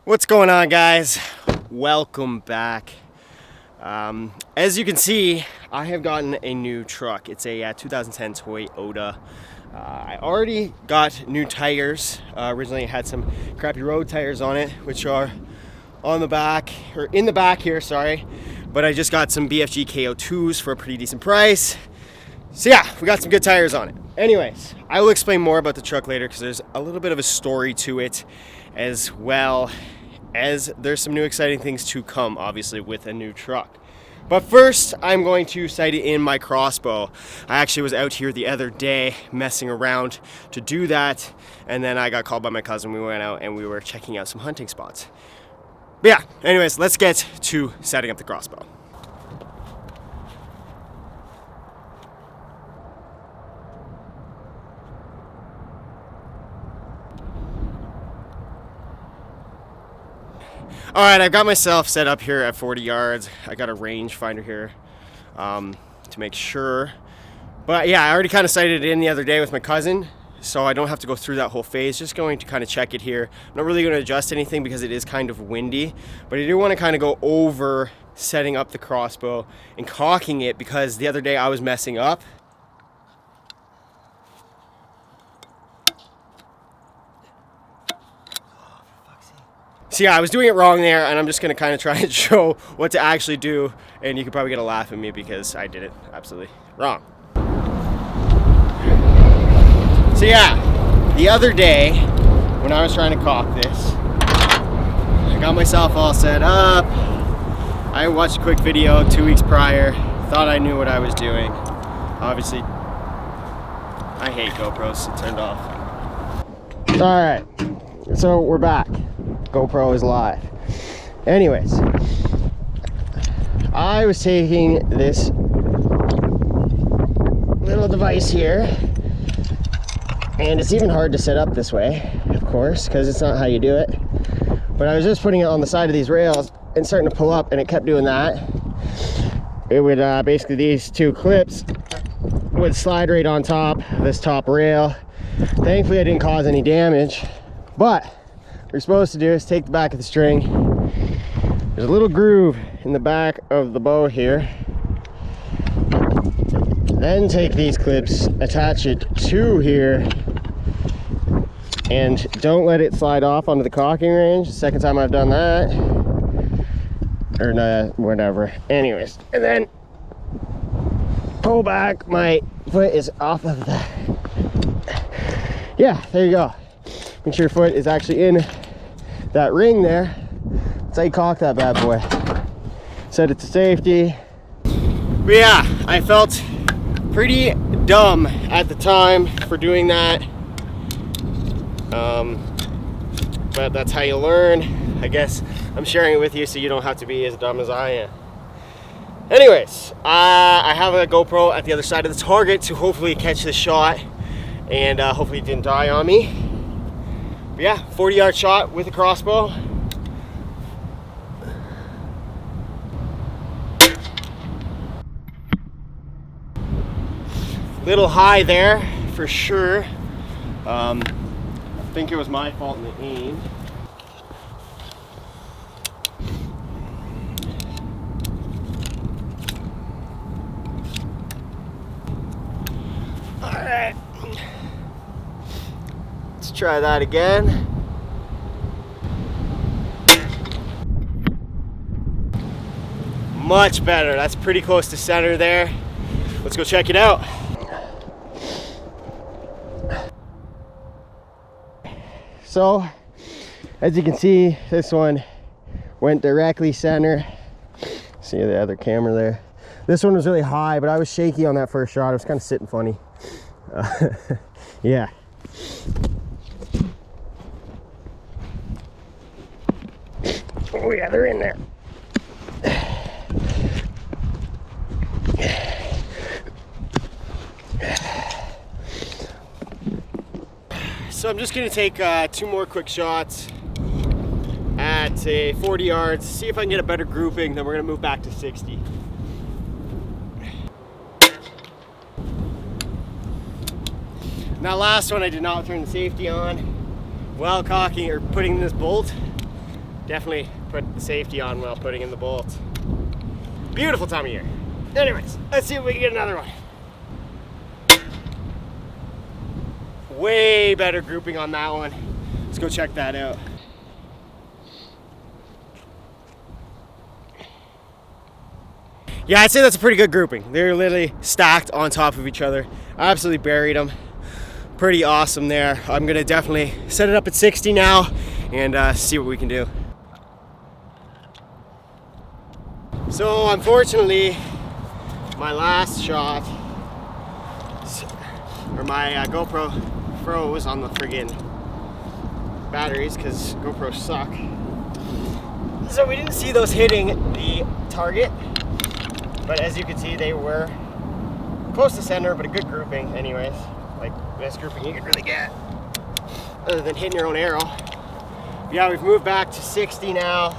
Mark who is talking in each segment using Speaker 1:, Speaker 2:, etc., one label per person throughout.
Speaker 1: What's going on, guys? Welcome back. As you can see, I have gotten a new truck. It's a 2010 Toyota. I already got new tires. Originally it had some crappy road tires on it, which are on the back, or in the back here, sorry. But I just got some BFG KO2s for a pretty decent price. So yeah, we got some good tires on it. Anyways, I will explain more about the truck later because there's a little bit of a story to it, as well as there's some new exciting things to come, obviously, with a new truck. But first, I'm going to sight it in my Crossbow. I actually was out here the other day messing around to do that, and then I got called by my cousin. We went out and we were checking out some hunting spots. But yeah, anyways, let's get to setting up the Crossbow. All right, I've got myself set up here at 40 yards. I got a range finder here to make sure. But yeah, I already kind of sighted it in the other day with my cousin, so I don't have to go through that whole phase. Just going to kind of check it here. I'm not really going to adjust anything because it is kind of windy, but I do want to kind of go over setting up the Crossbow and cocking it because the other day I was messing up. So yeah, I was doing it wrong there, and I'm just going to kind of try and show what to actually do, and you could probably get a laugh at me because I did it absolutely wrong. So yeah, the other day when I was trying to cock this, I got myself all set up. I watched a quick video 2 weeks prior, thought I knew what I was doing. Obviously, I hate GoPros, so turned off. Alright, so we're back. GoPro is live. Anyways, I was taking this little device here, and it's even hard to set up this way, of course, because it's not how you do it. But I was just putting it on the side of these rails and starting to pull up, and it kept doing that. It would basically, these two clips would slide right on top of this top rail. Thankfully I didn't cause any damage, but what you're supposed to do is take the back of the string. There's a little groove in the back of the bow here. Then take these clips, attach it to here, and don't let it slide off onto the cocking range. The second time I've done that, or whatever. Anyways, and then pull back. My foot is off of the, yeah, there you go. Make sure your foot is actually in that ring there. That's how you cock that bad boy. Set it to safety. But yeah, I felt pretty dumb at the time for doing that. But that's how you learn. I guess I'm sharing it with you so you don't have to be as dumb as I am. Anyways, I have a GoPro at the other side of the target to hopefully catch the shot, and hopefully it didn't die on me. But yeah, 40-yard shot with a Crossbow. Little high there for sure. I think it was my fault in the aim. All right. Let's try that again. Much better. That's pretty close to center there. Let's go check it out. So, as you can see, this one went directly center. See the other camera there. This one was really high, but I was shaky on that first shot. It was kind of sitting funny. Yeah. Oh yeah, they're in there. So I'm just gonna take 2 more quick shots at 40 yards, see if I can get a better grouping, then we're gonna move back to 60. Now last one I did not turn the safety on while cocking or putting this bolt. definitely put the safety on while putting in the bolt. Beautiful time of year. Anyways, let's see if we can get another one. Way better grouping on that one. Let's go check that out. Yeah, I'd say that's a pretty good grouping. They're literally stacked on top of each other. I absolutely buried them. Pretty awesome there. I'm gonna definitely set it up at 60 now and see what we can do. So unfortunately, my last shot, or my GoPro froze on the friggin' batteries because GoPros suck. So we didn't see those hitting the target, but as you can see, they were close to center, but a good grouping anyways. Like best grouping you could really get, other than hitting your own arrow. But yeah, we've moved back to 60 now.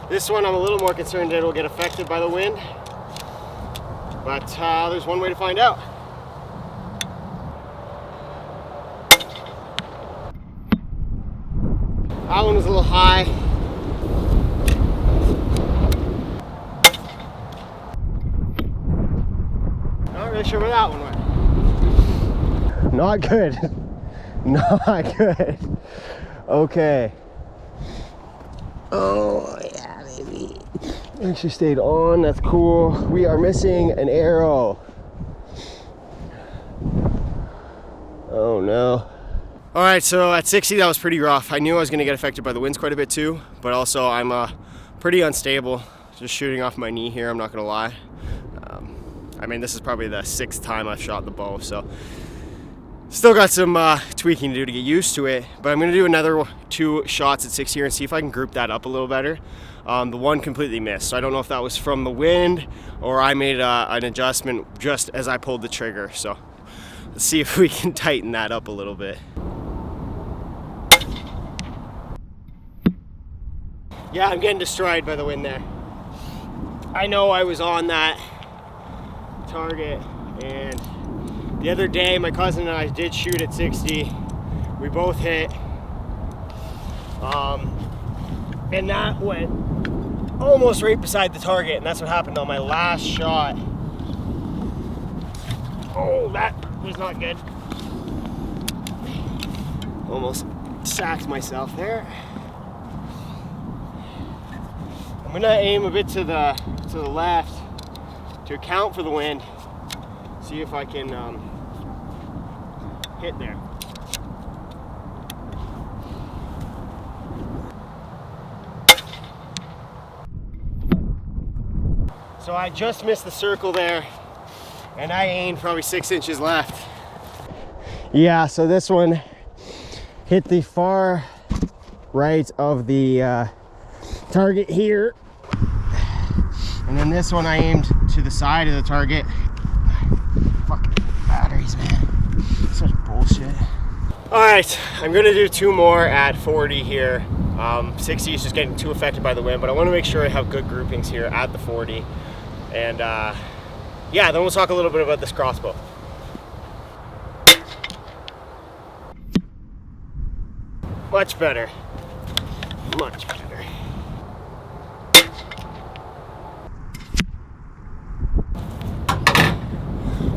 Speaker 1: This one I'm a little more concerned that it'll get affected by the wind, but there's one way to find out. That one was a little high. Not really sure where that one went. Not good. Not good. Okay. Oh yeah, baby. Actually stayed on. That's cool. We are missing an arrow. Oh no. All right, so at 60, that was pretty rough. I knew I was gonna get affected by the winds quite a bit too, but also I'm pretty unstable. Just shooting off my knee here, I'm not gonna lie. I mean, this is probably the 6th time I've shot the bow, so still got some tweaking to do to get used to it, but I'm gonna do another 2 shots at 60 here and see if I can group that up a little better. The one completely missed, so I don't know if that was from the wind or I made an adjustment just as I pulled the trigger. So let's see if we can tighten that up a little bit. Yeah, I'm getting destroyed by the wind there. I know I was on that target, and the other day my cousin and I did shoot at 60. We both hit, and that went almost right beside the target, and that's what happened on my last shot. Oh, that was not good. Almost sacked myself there. I'm gonna aim a bit to the left to account for the wind. See if I can hit there. So I just missed the circle there, and I aimed probably 6 inches left. Yeah, so this one hit the far right of the target here, and then this one I aimed to the side of the target. Fucking batteries, man. Such bullshit. All right, I'm gonna do 2 more at 40 here. 60 is just getting too affected by the wind, but I want to make sure I have good groupings here at the 40. And yeah, then we'll talk a little bit about this crossbow. Much better. Much better.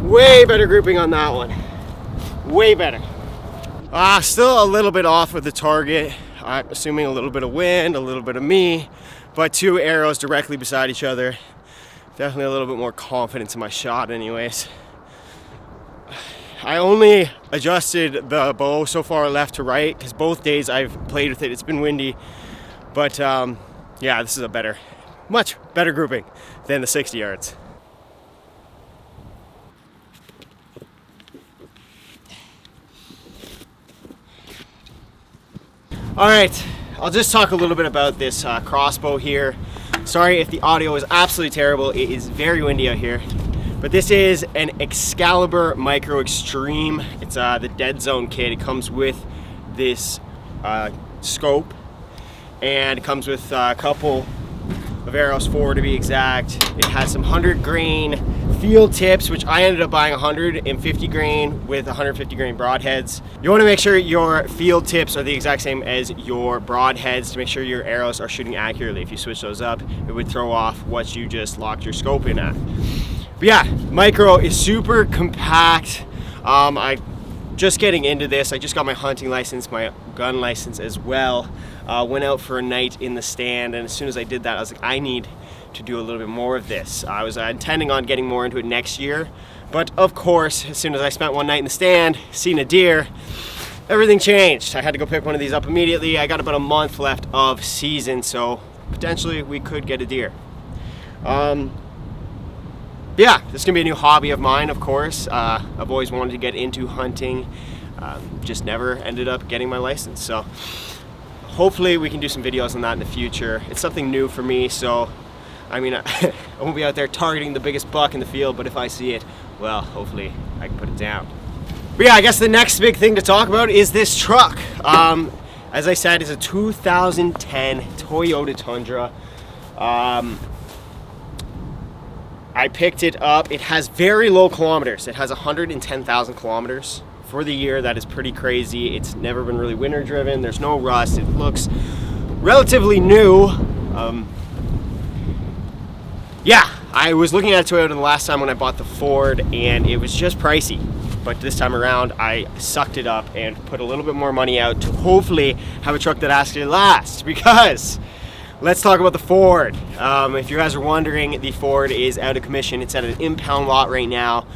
Speaker 1: Way better grouping on that one. Way better. Still a little bit off with the target. I'm assuming a little bit of wind, a little bit of me, but 2 arrows directly beside each other. Definitely a little bit more confidence in my shot anyways. I only adjusted the bow so far left to right because both days I've played with it, it's been windy. But yeah, this is a much better grouping than the 60 yards. All right, I'll just talk a little bit about this crossbow here. Sorry if the audio is absolutely terrible. It is very windy out here. But this is an Excalibur Micro Extreme. It's the Dead Zone kit. It comes with this scope, and it comes with a couple of arrows, 4 to be exact. It has some 100 grain field tips, which I ended up buying 150 grain with 150 grain broadheads. You want to make sure your field tips are the exact same as your broadheads to make sure your arrows are shooting accurately. If you switch those up, it would throw off what you just locked your scope in at. But yeah, micro is super compact. I just getting into this. I just got my hunting license, my gun license as well. Went out for a night in the stand, and as soon as I did that, I was like, I need to do a little bit more of this. I was intending on getting more into it next year, but of course, as soon as I spent one night in the stand, seen a deer, everything changed. I had to go pick one of these up immediately. I got about a month left of season, so potentially we could get a deer. Yeah, this is gonna be a new hobby of mine, of course. I've always wanted to get into hunting, just never ended up getting my license. So hopefully we can do some videos on that in the future. It's something new for me, so I mean, I won't be out there targeting the biggest buck in the field, but if I see it, well, hopefully I can put it down. But yeah, I guess the next big thing to talk about is this truck. As I said, it's a 2010 Toyota Tundra. I picked it up. It has very low kilometers. It has 110,000 kilometers for the year. That is pretty crazy. It's never been really winter driven. There's no rust. It looks relatively new. Yeah, I was looking at Toyota the last time when I bought the Ford, and it was just pricey. But this time around, I sucked it up and put a little bit more money out to hopefully have a truck that actually lasts. Because let's talk about the Ford. If you guys are wondering, the Ford is out of commission. It's at an impound lot right now.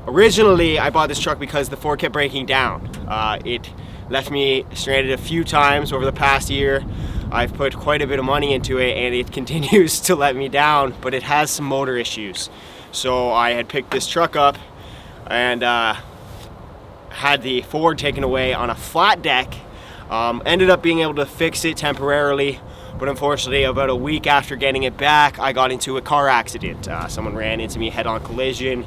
Speaker 1: Originally, I bought this truck because the Ford kept breaking down. It left me stranded a few times over the past year. I've put quite a bit of money into it, and it continues to let me down, but it has some motor issues. So I had picked this truck up and had the Ford taken away on a flat deck. Ended up being able to fix it temporarily, but unfortunately about a week after getting it back, I got into a car accident. Someone ran into me, head-on collision,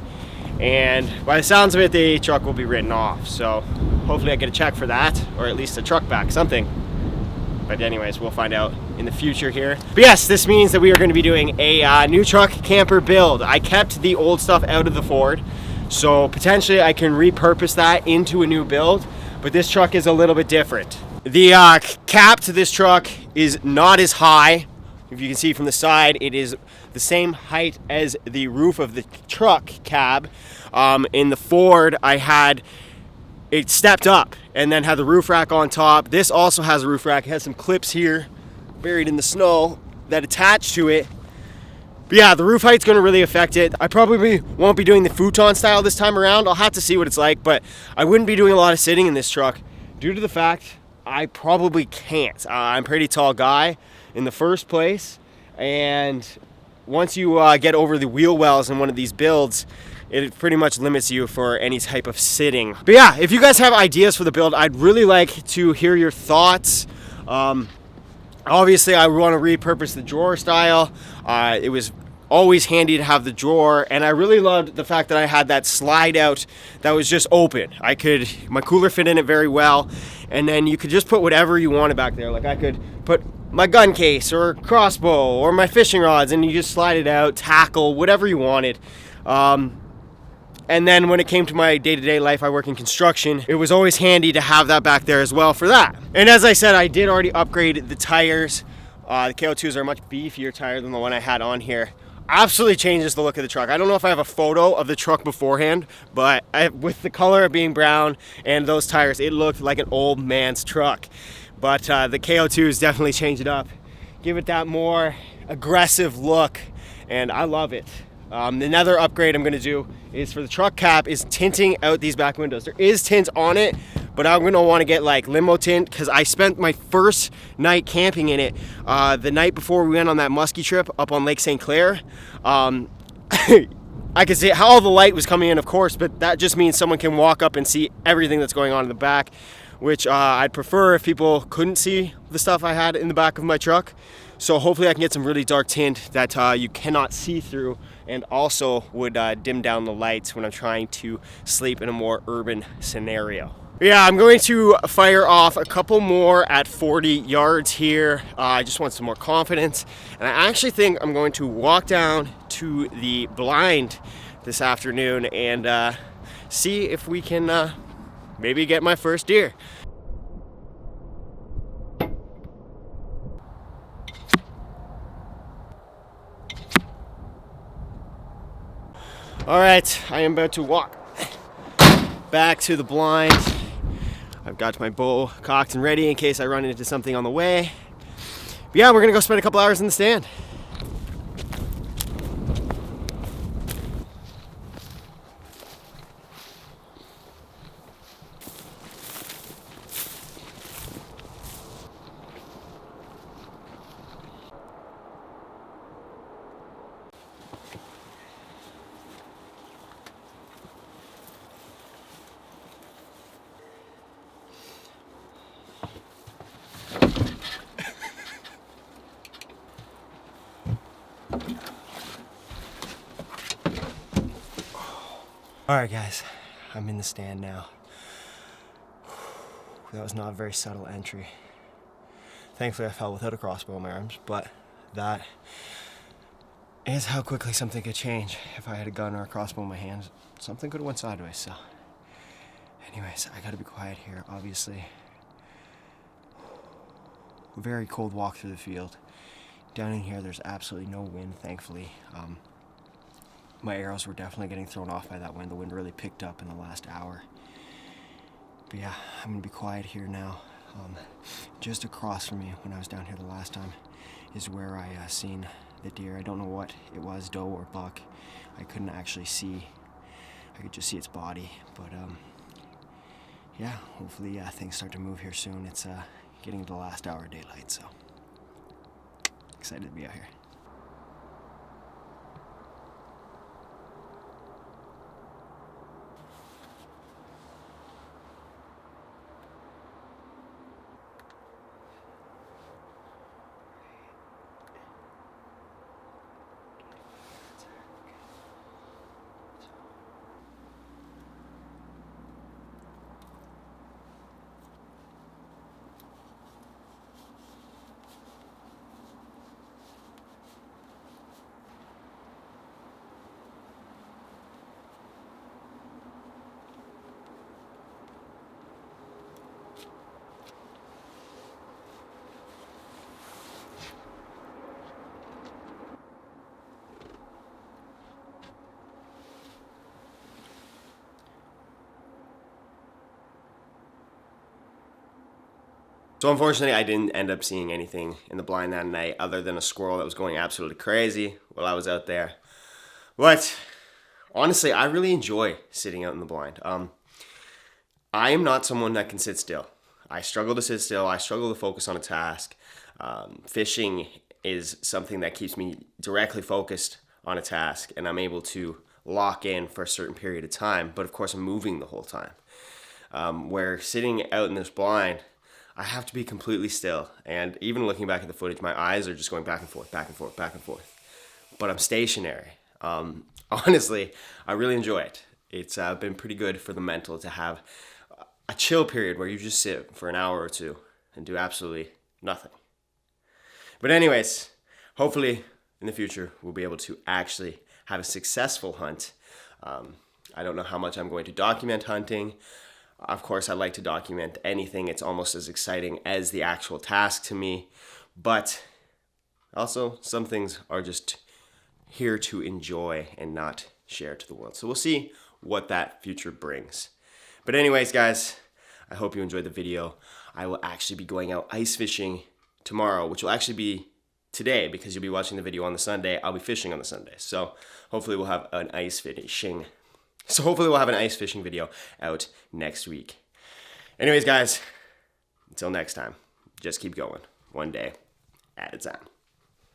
Speaker 1: and by the sounds of it, the truck will be written off. So hopefully I get a check for that, or at least a truck back, something. But anyways, we'll find out in the future here. But yes, this means that we are going to be doing a new truck camper build. I kept the old stuff out of the Ford, so potentially I can repurpose that into a new build, but this truck is a little bit different. The cap to this truck is not as high. If you can see from the side, it is the same height as the roof of the truck cab. In the Ford, I had it stepped up and then had the roof rack on top. This also has a roof rack. It has some clips here buried in the snow that attach to it. But yeah, the roof height's going to really affect it. I probably won't be doing the futon style this time around. I'll have to see what it's like, but I wouldn't be doing a lot of sitting in this truck due to the fact I probably can't. I'm a pretty tall guy in the first place, and once you get over the wheel wells in one of these builds, it pretty much limits you for any type of sitting. But yeah, if you guys have ideas for the build, I'd really like to hear your thoughts. Obviously, I want to repurpose the drawer style. It was always handy to have the drawer, and I really loved the fact that I had that slide out that was just open. My cooler fit in it very well, and then you could just put whatever you wanted back there. Like I could put my gun case or crossbow or my fishing rods, and you just slide it out, tackle, whatever you wanted. And then when it came to my day-to-day life, I work in construction, it was always handy to have that back there as well for that. And as I said, I did already upgrade the tires. The KO2s are a much beefier tire than the one I had on here. Absolutely changes the look of the truck. I don't know if I have a photo of the truck beforehand, but with the color being brown and those tires, it looked like an old man's truck. But the KO2s definitely change it up, give it that more aggressive look, and I love it. Another upgrade I'm going to do is for the truck cap is tinting out these back windows. There is tint on it, but I'm going to want to get like limo tint because I spent my first night camping in it the night before we went on that muskie trip up on Lake St. Clair. I could see how all the light was coming in, of course, but that just means someone can walk up and see everything that's going on in the back, which I'd prefer if people couldn't see the stuff I had in the back of my truck. So hopefully I can get some really dark tint that you cannot see through, and also would dim down the lights when I'm trying to sleep in a more urban scenario. Yeah, I'm going to fire off a couple more at 40 yards here. I just want some more confidence. And I actually think I'm going to walk down to the blind this afternoon and see if we can maybe get my first deer. All right, I am about to walk back to the blind. I've got my bow cocked and ready in case I run into something on the way. But yeah, we're gonna go spend a couple hours in the stand. All right, guys, I'm in the stand now. That was not a very subtle entry. Thankfully, I fell without a crossbow in my arms, but that is how quickly something could change. If I had a gun or a crossbow in my hands, something could have went sideways, so. Anyways, I gotta be quiet here, obviously. Very cold walk through the field. Down in here, there's absolutely no wind, thankfully. My arrows were definitely getting thrown off by that wind. The wind really picked up in the last hour. But yeah, I'm gonna be quiet here now. Just across from me, when I was down here the last time, is where I seen the deer. I don't know what it was, doe or buck. I couldn't actually see. I could just see its body. But yeah, hopefully things start to move here soon. It's getting to the last hour of daylight, so excited to be out here. So unfortunately, I didn't end up seeing anything in the blind that night other than a squirrel that was going absolutely crazy while I was out there. But honestly, I really enjoy sitting out in the blind. I am not someone that can sit still. I struggle to sit still. I struggle to focus on a task. Fishing is something that keeps me directly focused on a task, and I'm able to lock in for a certain period of time. But of course, I'm moving the whole time. Where sitting out in this blind, I have to be completely still. And even looking back at the footage, my eyes are just going back and forth, back and forth, back and forth. But I'm stationary. Honestly, I really enjoy it. It's been pretty good for the mental to have a chill period where you just sit for an hour or two and do absolutely nothing. But anyways, hopefully in the future we'll be able to actually have a successful hunt. I don't know how much I'm going to document hunting. Of course, I like to document anything. It's almost as exciting as the actual task to me. But also, some things are just here to enjoy and not share to the world. So we'll see what that future brings. But anyways, guys, I hope you enjoyed the video. I will actually be going out ice fishing tomorrow, which will actually be today because you'll be watching the video on the Sunday. I'll be fishing on the Sunday. So hopefully we'll have an ice fishing video out next week. Anyways, guys, until next time, just keep going, one day at a time.